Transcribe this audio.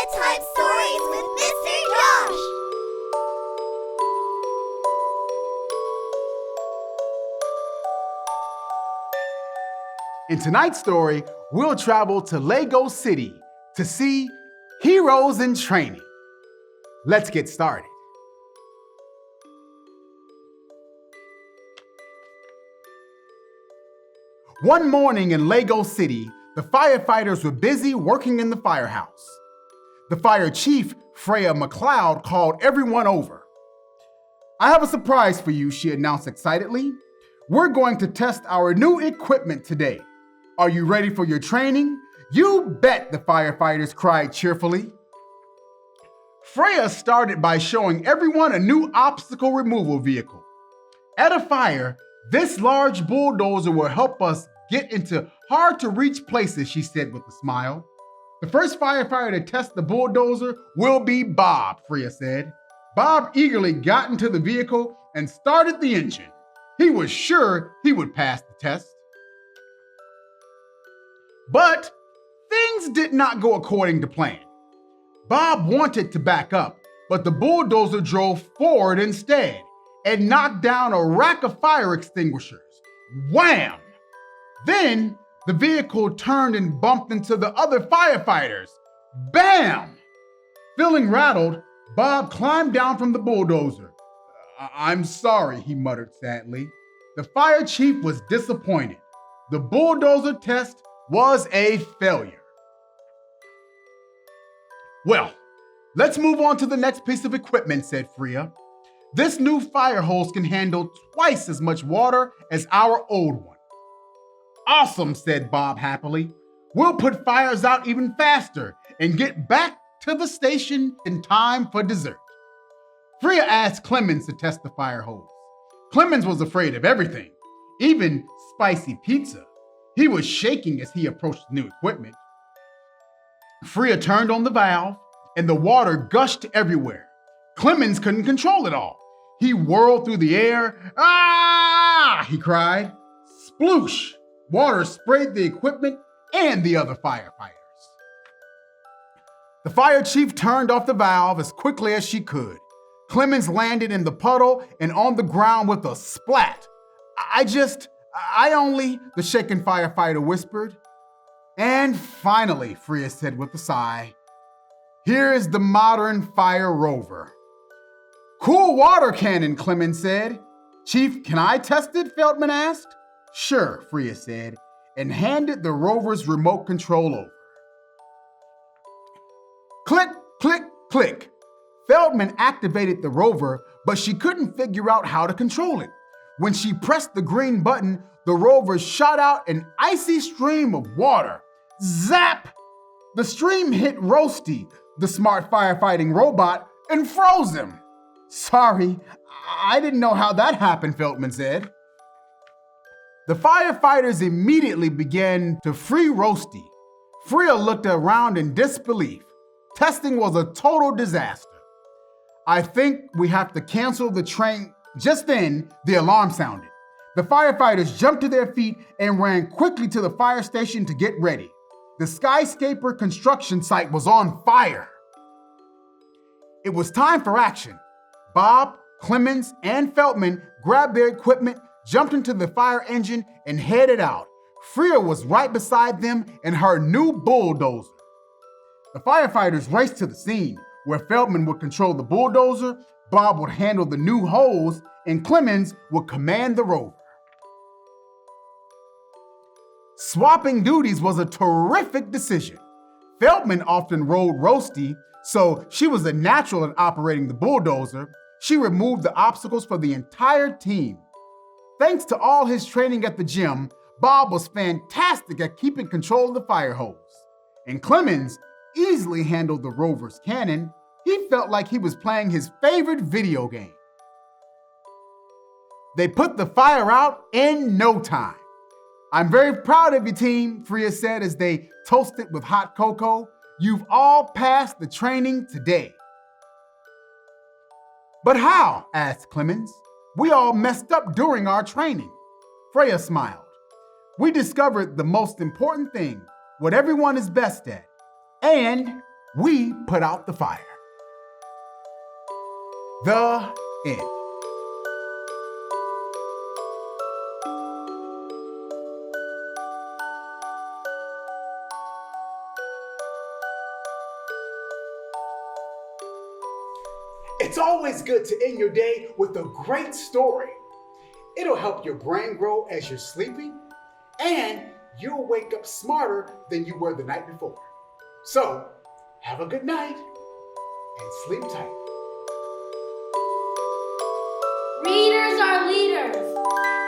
Bedtime Stories with Mr. Josh. In tonight's story, we'll travel to Lego City to see Heroes in Training. Let's get started. One morning in Lego City, the firefighters were busy working in the firehouse. The fire chief, Freya McLeod, called everyone over. "I have a surprise for you," she announced excitedly. "We're going to test our new equipment today. Are you ready for your training?" "You bet," the firefighters cried cheerfully. Freya started by showing everyone a new obstacle removal vehicle. At a fire, this large bulldozer will help us get into hard-to-reach places, she said with a smile. "The first firefighter to test the bulldozer will be Bob," Freya said. Bob eagerly got into the vehicle and started the engine. He was sure he would pass the test. But things did not go according to plan. Bob wanted to back up, but the bulldozer drove forward instead and knocked down a rack of fire extinguishers. Wham! Then the vehicle turned and bumped into the other firefighters. Bam! Feeling rattled, Bob climbed down from the bulldozer. "I'm sorry," he muttered sadly. The fire chief was disappointed. The bulldozer test was a failure. "Well, let's move on to the next piece of equipment," said Freya. "This new fire hose can handle twice as much water as our old one." "Awesome," said Bob happily. "We'll put fires out even faster and get back to the station in time for dessert." Freya asked Clemens to test the fire hose. Clemens was afraid of everything, even spicy pizza. He was shaking as he approached the new equipment. Freya turned on the valve, and the water gushed everywhere. Clemens couldn't control it all. He whirled through the air. "Ah!" he cried. Sploosh! Water sprayed the equipment and the other firefighters. The fire chief turned off the valve as quickly as she could. Clemens landed in the puddle and on the ground with a splat. I only, the shaken firefighter whispered. "And finally," Freya said with a sigh, "here is the modern Fire Rover." "Cool water cannon," Clemens said. "Chief, can I test it?" Feldman asked. "Sure," Freya said, and handed the rover's remote control over. Click, click, click. Feldman activated the rover, but she couldn't figure out how to control it. When she pressed the green button, the rover shot out an icy stream of water. Zap! The stream hit Roasty, the smart firefighting robot, and froze him. "Sorry, I didn't know how that happened," Feldman said. The firefighters immediately began to free Roasty. Freya looked around in disbelief. Testing was a total disaster. "I think we have to cancel the train." Just then, the alarm sounded. The firefighters jumped to their feet and ran quickly to the fire station to get ready. The skyscraper construction site was on fire. It was time for action. Bob, Clemens, and Feldman grabbed their equipment, jumped into the fire engine, and headed out. Freya was right beside them in her new bulldozer. The firefighters raced to the scene, where Feldman would control the bulldozer, Bob would handle the new hose, and Clemens would command the rover. Swapping duties was a terrific decision. Feldman often rode Roasty, so she was a natural at operating the bulldozer. She removed the obstacles for the entire team. Thanks to all his training at the gym, Bob was fantastic at keeping control of the fire hose. And Clemens easily handled the rover's cannon. He felt like he was playing his favorite video game. They put the fire out in no time. "I'm very proud of you, team," Freya said as they toasted with hot cocoa. "You've all passed the training today." "But how?" asked Clemens. "We all messed up during our training." Freya smiled. "We discovered the most important thing, what everyone is best at, and We put out the fire. The end. It's always good to end your day with a great story. It'll help your brain grow as you're sleeping, and you'll wake up smarter than you were the night before. So, have a good night and sleep tight. Readers are leaders.